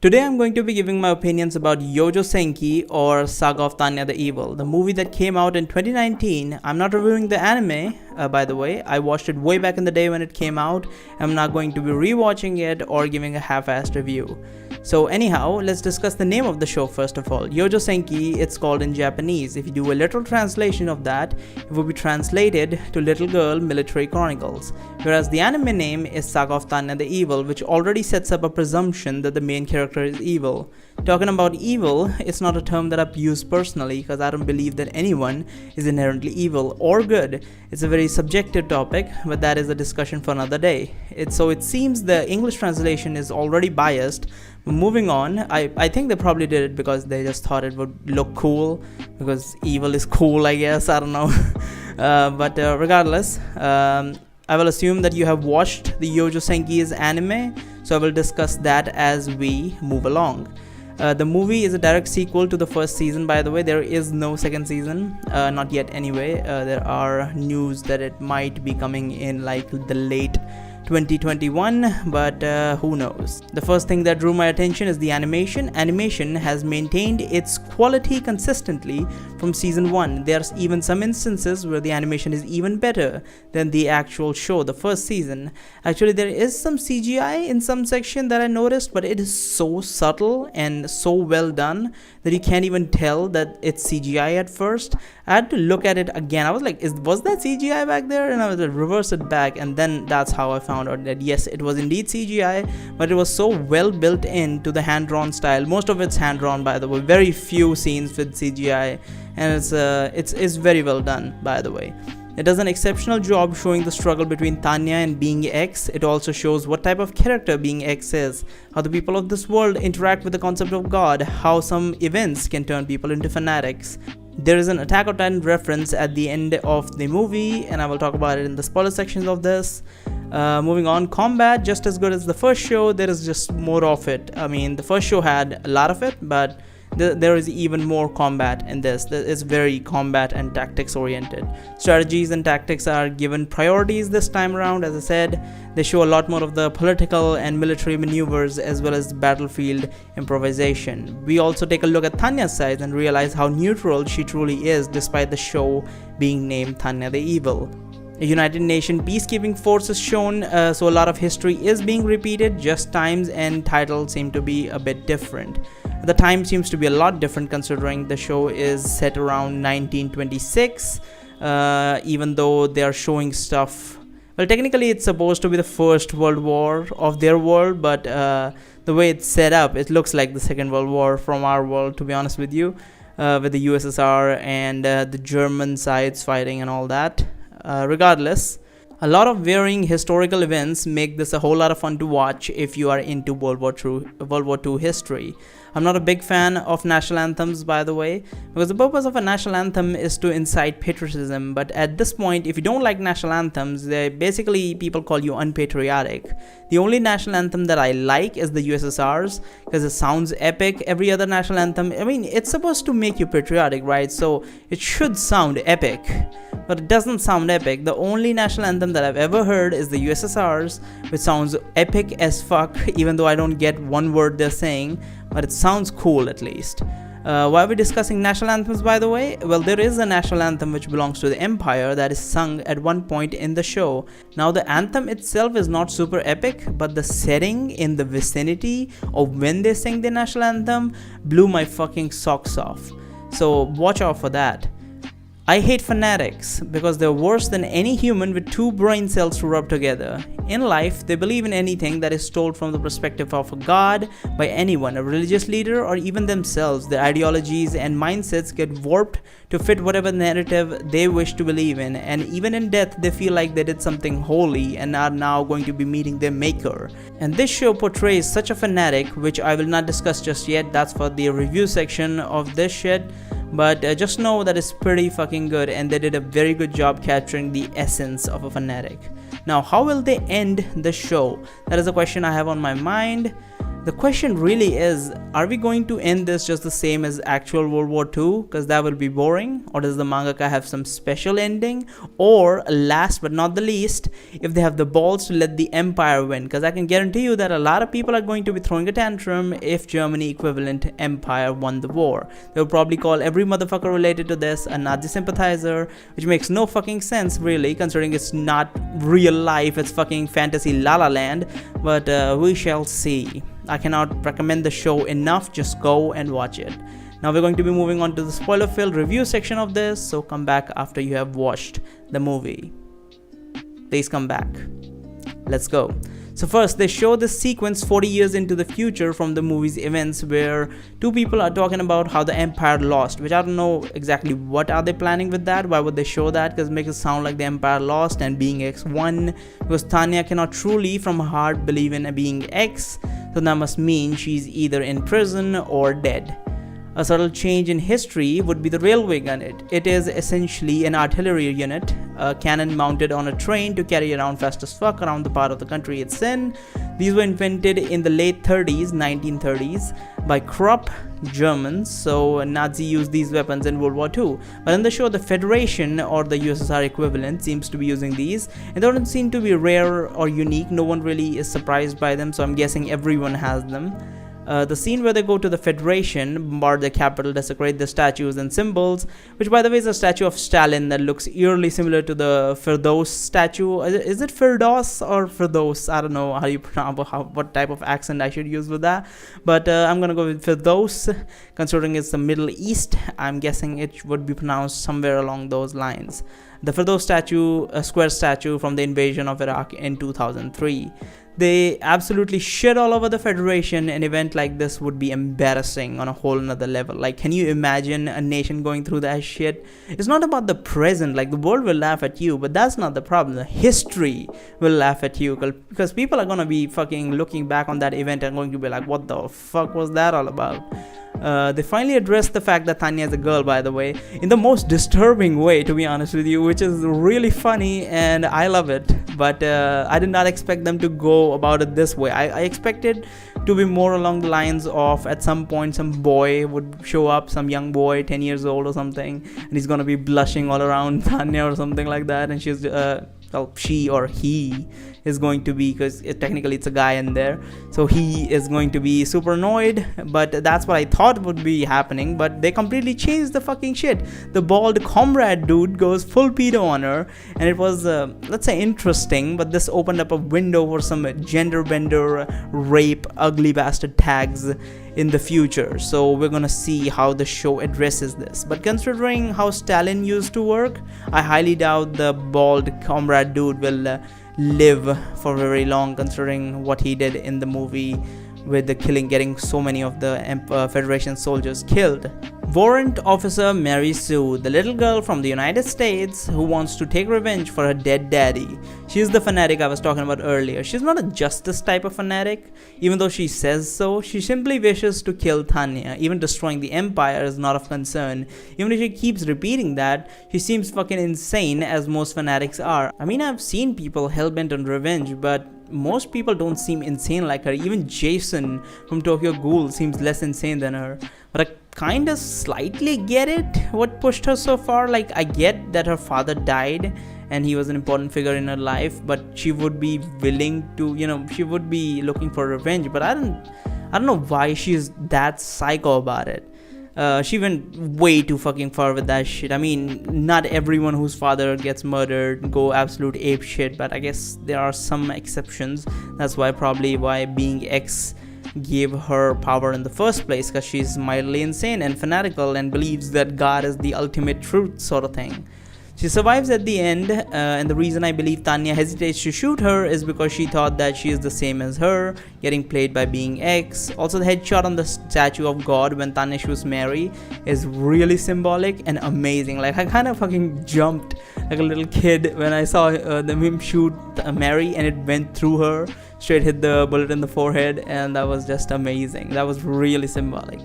Today I'm going to be giving my opinions about Youjo Senki or Saga of Tanya the Evil, the movie that came out in 2019. I'm not reviewing the anime, by the way. I watched it way back in the day when it came out. I'm not going to be rewatching it or giving a half-assed review. So anyhow, let's discuss the name of the show first of all. Youjo Senki, it's called in Japanese. If you do a literal translation of that, it will be translated to Little Girl Military Chronicles. Whereas the anime name is Saga of Tanya the Evil, which already sets up a presumption that the main character is evil. Talking about evil, it's not a term that I've used personally because I don't believe that anyone is inherently evil or good. It's a very subjective topic, but that is a discussion for another day. So it seems the English translation is already biased. Moving on, I think they probably did it because they just thought it would look cool, because evil is cool, I guess. I don't know. But regardless, I will assume that you have watched the Youjo Senki's anime, so I will discuss that as we move along. The movie is a direct sequel to the first season, by the way. There is no second season, not yet anyway. There are news that it might be coming in like the late 2021, but who knows. The first thing that drew my attention is the animation. Animation has maintained its quality consistently from season 1. There's even some instances where the animation is even better than the actual show, the first season. Actually, there is some CGI in some section that I noticed, but it is so subtle and so well done that you can't even tell that it's CGI at first. I had to look at it again. I was like, was that CGI back there? And I was like, reverse it back, and then that's how I found out that yes, it was indeed CGI, but it was so well built into the hand-drawn style. Most of it's hand-drawn, by the way. Very few scenes with CGI, and it's very well done, by the way. It does an exceptional job showing the struggle between Tanya and Being X. It also shows what type of character Being X is, how the people of this world interact with the concept of God, how some events can turn people into fanatics. There is an Attack on Titan reference at the end of the movie, and I will talk about it in the spoiler sections of this. Moving on, combat, just as good as the first show. There is just more of it. I mean, the first show had a lot of it, but there is even more combat in this. It's very combat and tactics oriented. Strategies and tactics are given priorities this time around. As I said, they show a lot more of the political and military maneuvers as well as battlefield improvisation. We also take a look at Tanya's side and realize how neutral she truly is despite the show being named Tanya the Evil. A United Nations peacekeeping force is shown, so a lot of history is being repeated, just times and titles seem to be a bit different. The time seems to be a lot different considering the show is set around 1926, even though they are showing stuff. Well, technically it's supposed to be the First World War of their world, but the way it's set up, it looks like the Second World War from our world, to be honest with you, with the USSR and the German sides fighting and all that. Regardless, a lot of varying historical events make this a whole lot of fun to watch if you are into World War II history. I'm not a big fan of national anthems, by the way, because the purpose of a national anthem is to incite patriotism, but at this point, if you don't like national anthems, people call you unpatriotic. The only national anthem that I like is the USSR's, because it sounds epic. Every other national anthem, I mean, it's supposed to make you patriotic, right? So it should sound epic, but it doesn't sound epic. The only national anthem that I've ever heard is the USSR's, which sounds epic as fuck, even though I don't get one word they're saying, but it sounds cool at least. Why are we discussing national anthems, by the way? Well, there is a national anthem which belongs to the Empire that is sung at one point in the show. Now, the anthem itself is not super epic, but the setting in the vicinity of when they sing the national anthem blew my fucking socks off. So watch out for that. I hate fanatics because they're worse than any human with two brain cells to rub together. In life, they believe in anything that is told from the perspective of a god by anyone, a religious leader, or even themselves. Their ideologies and mindsets get warped to fit whatever narrative they wish to believe in, and even in death, they feel like they did something holy and are now going to be meeting their maker. And this show portrays such a fanatic, which I will not discuss just yet. That's for the review section of this shit. But just know that it's pretty fucking good, and they did a very good job capturing the essence of a fanatic. Now, how will they end the show? That is a question I have on my mind. The question really is, are we going to end this just the same as actual World War II? Because that will be boring. Or does the mangaka have some special ending? Or last but not the least, if they have the balls to let the Empire win. Because I can guarantee you that a lot of people are going to be throwing a tantrum if Germany equivalent Empire won the war. They'll probably call every motherfucker related to this a Nazi sympathizer, which makes no fucking sense really, considering it's not real life, it's fucking fantasy La La Land. But we shall see. I cannot recommend the show enough, just go and watch it. Now we're going to be moving on to the spoiler-filled review section of this, so come back after you have watched the movie. Please come back. Let's go. So first, they show the sequence 40 years into the future from the movie's events where two people are talking about how the Empire lost, which I don't know exactly what are they planning with that. Why would they show that? Because it makes it sound like the Empire lost and being X won. Because Tanya cannot truly from her heart believe in being X, so that must mean she's either in prison or dead. A subtle change in history would be the railway gun. It is essentially an artillery unit, a cannon mounted on a train to carry around fast as fuck around the part of the country it's in. These were invented in the late 1930s, by Krupp Germans, so Nazi used these weapons in World War II. But in the show, the Federation, or the USSR equivalent, seems to be using these, and they don't seem to be rare or unique. No one really is surprised by them, so I'm guessing everyone has them. The scene where they go to the Federation, bombard the capital, desecrate the statues and symbols, which by the way is a statue of Stalin that looks eerily similar to the Firdaus statue. Is it Firdaus or Firdaus? I don't know how you pronounce, what type of accent I should use with that. But I'm gonna go with Firdaus, considering it's the Middle East. I'm guessing it would be pronounced somewhere along those lines. The Firdaus statue, a square statue from the invasion of Iraq in 2003. They absolutely shit all over the Federation. An event like this would be embarrassing on a whole nother level. Like, can you imagine a nation going through that shit? It's not about the present, like the world will laugh at you, but that's not the problem. The history will laugh at you, because people are gonna be fucking looking back on that event and going to be like, what the fuck was that all about? They finally addressed the fact that Tanya is a girl, by the way, in the most disturbing way, to be honest with you, which is really funny and I love it. But I did not expect them to go about it this way. I expected to be more along the lines of, at some point some boy would show up, some young boy 10 years old or something, and he's gonna be blushing all around Tanya or something like that, and she's well, she or he is going to be, because technically it's a guy in there, so he is going to be super annoyed. But that's what I thought would be happening, but they completely changed the fucking shit. The bald comrade dude goes full pedo on her, and it was let's say interesting, but this opened up a window for some gender bender, rape, ugly bastard tags in the future. So we're gonna see how the show addresses this. But considering how Stalin used to work, I highly doubt the bald comrade dude will live for very long, considering what he did in the movie with the getting so many of the Federation soldiers killed. Warrant Officer Mary Sue, the little girl from the United States who wants to take revenge for her dead daddy. She is the fanatic I was talking about earlier. She's not a justice type of fanatic, even though she says so. She simply wishes to kill Tanya. Even destroying the Empire is not of concern. Even if she keeps repeating that, she seems fucking insane, as most fanatics are. I mean, I've seen people hell-bent on revenge, but most people don't seem insane like her. Even Jason from Tokyo Ghoul seems less insane than her. But I kind of slightly get it, what pushed her so far. Like, I get that her father died and he was an important figure in her life, but she would be willing to, she would be looking for revenge. But I don't know why she's that psycho about it. She went way too fucking far with that shit. I mean, not everyone whose father gets murdered go absolute ape shit, but I guess there are some exceptions. That's probably why being X gave her power in the first place, because she's mildly insane and fanatical and believes that God is the ultimate truth sort of thing. She survives at the end, and the reason I believe Tanya hesitates to shoot her is because she thought that she is the same as her, getting played by being X. Also, the headshot on the statue of God when Tanya shoots Mary is really symbolic and amazing. Like, I kind of fucking jumped like a little kid when I saw him shoot Mary, and it went through her, straight hit the bullet in the forehead, and that was just amazing. That was really symbolic.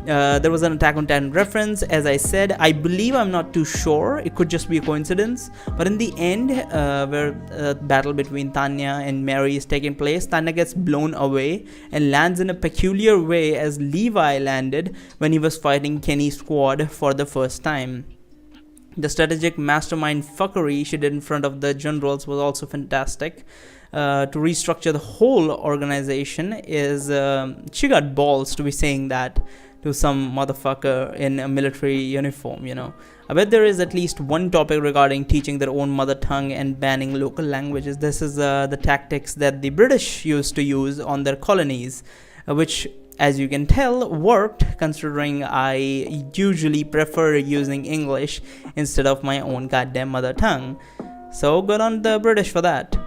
There was an Attack on Titan reference, as I said. I believe, I'm not too sure, it could just be a coincidence, but in the end, where the battle between Tanya and Mary is taking place, Tanya gets blown away and lands in a peculiar way as Levi landed when he was fighting Kenny's squad for the first time. The strategic mastermind fuckery she did in front of the generals was also fantastic. To restructure the whole organization is she got balls to be saying that to some motherfucker in a military uniform, I bet there is at least one topic regarding teaching their own mother tongue and banning local languages. This is the tactics that the British used to use on their colonies, which, as you can tell, worked, considering I usually prefer using English instead of my own goddamn mother tongue. So good on the British for that.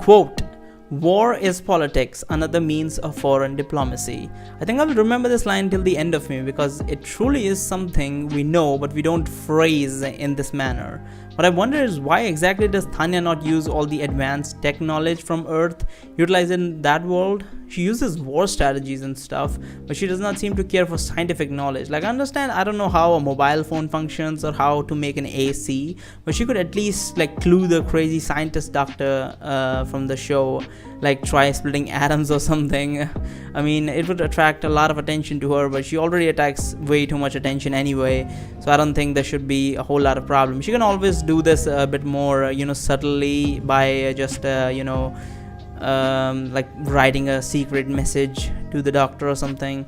Quote, "War is politics, another means of foreign diplomacy." I think I'll remember this line till the end of me, because it truly is something we know but we don't phrase in this manner. What I wonder is, why exactly does Tanya not use all the advanced tech knowledge from Earth utilized in that world? She uses war strategies and stuff, but she does not seem to care for scientific knowledge. Like, I understand, I don't know how a mobile phone functions or how to make an AC, but she could at least clue the crazy scientist doctor from the show, try splitting atoms or something. I mean, it would attract a lot of attention to her, but she already attracts way too much attention anyway, so I don't think there should be a whole lot of problem. She can always do this a bit more, subtly, by just, writing a secret message to the doctor or something.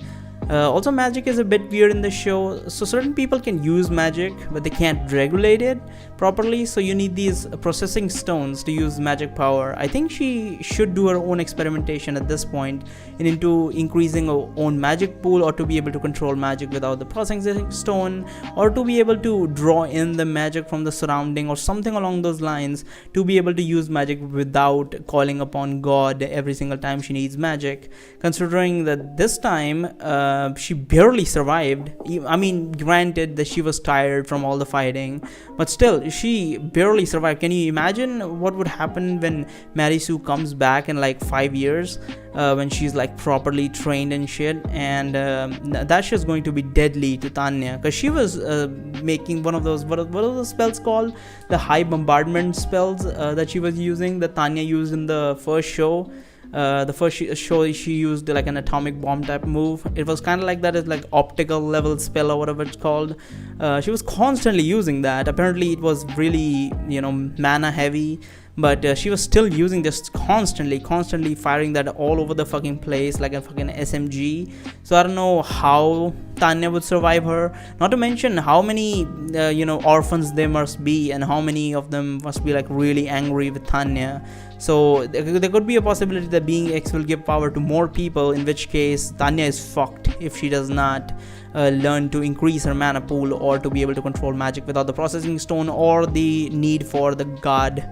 Also, magic is a bit weird in the show. So certain people can use magic, but they can't regulate it properly, so you need these processing stones to use magic power. I think she should do her own experimentation at this point into increasing her own magic pool, or to be able to control magic without the processing stone, or to be able to draw in the magic from the surrounding, or something along those lines, to be able to use magic without calling upon God every single time she needs magic. Considering that this time she barely survived. I mean, granted that she was tired from all the fighting, but still, she barely survived. Can you imagine what would happen when Mary Sue comes back in 5 years, when she's properly trained and shit? And that shit's going to be deadly to Tanya, because she was making one of those, what are those spells called? The high bombardment spells that she was using, that Tanya used in the first show. The first show she used an atomic bomb type move. It was kind of like that. It's optical level spell or whatever it's called. She was constantly using that. Apparently it was really mana heavy, but she was still using this constantly firing that all over the fucking place like a fucking SMG. So I don't know how Tanya would survive her, not to mention how many orphans there must be, and how many of them must be really angry with Tanya. So there could be a possibility that Being X will give power to more people, in which case Tanya is fucked if she does not learn to increase her mana pool, or to be able to control magic without the processing stone, or the need for the god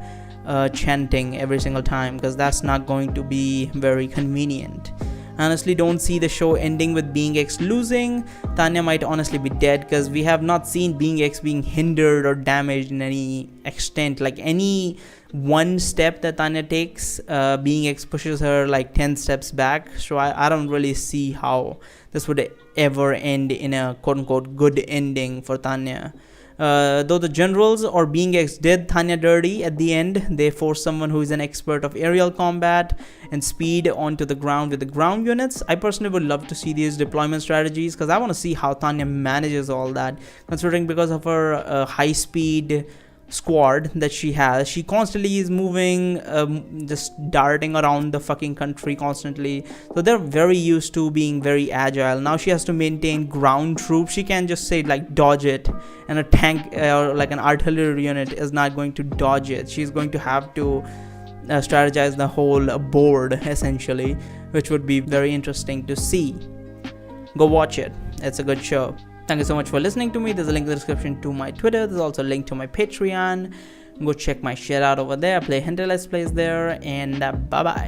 chanting every single time, because that's not going to be very convenient. Honestly, don't see the show ending with Being X losing. Tanya might honestly be dead, because we have not seen Being X being hindered or damaged in any extent. Any one step that Tanya takes, Being X pushes her 10 steps back. So I don't really see how this would ever end in a quote-unquote good ending for Tanya. Though the generals or Being X did Tanya dirty at the end, they forced someone who is an expert of aerial combat and speed onto the ground with the ground units. I personally would love to see these deployment strategies, because I want to see how Tanya manages all that, considering because of her high speed squad that she has, she constantly is moving, just darting around the fucking country constantly, so they're very used to being very agile. Now she has to maintain ground troops. She can't just say dodge it, and a tank or an artillery unit is not going to dodge it. She's going to have to strategize the whole board essentially, which would be very interesting to see. Go watch it, it's a good show. Thank you so much for listening to me. There's a link in the description to my Twitter. There's also a link to my Patreon. Go check my shit out over there. I play hentai let's plays there, and bye bye.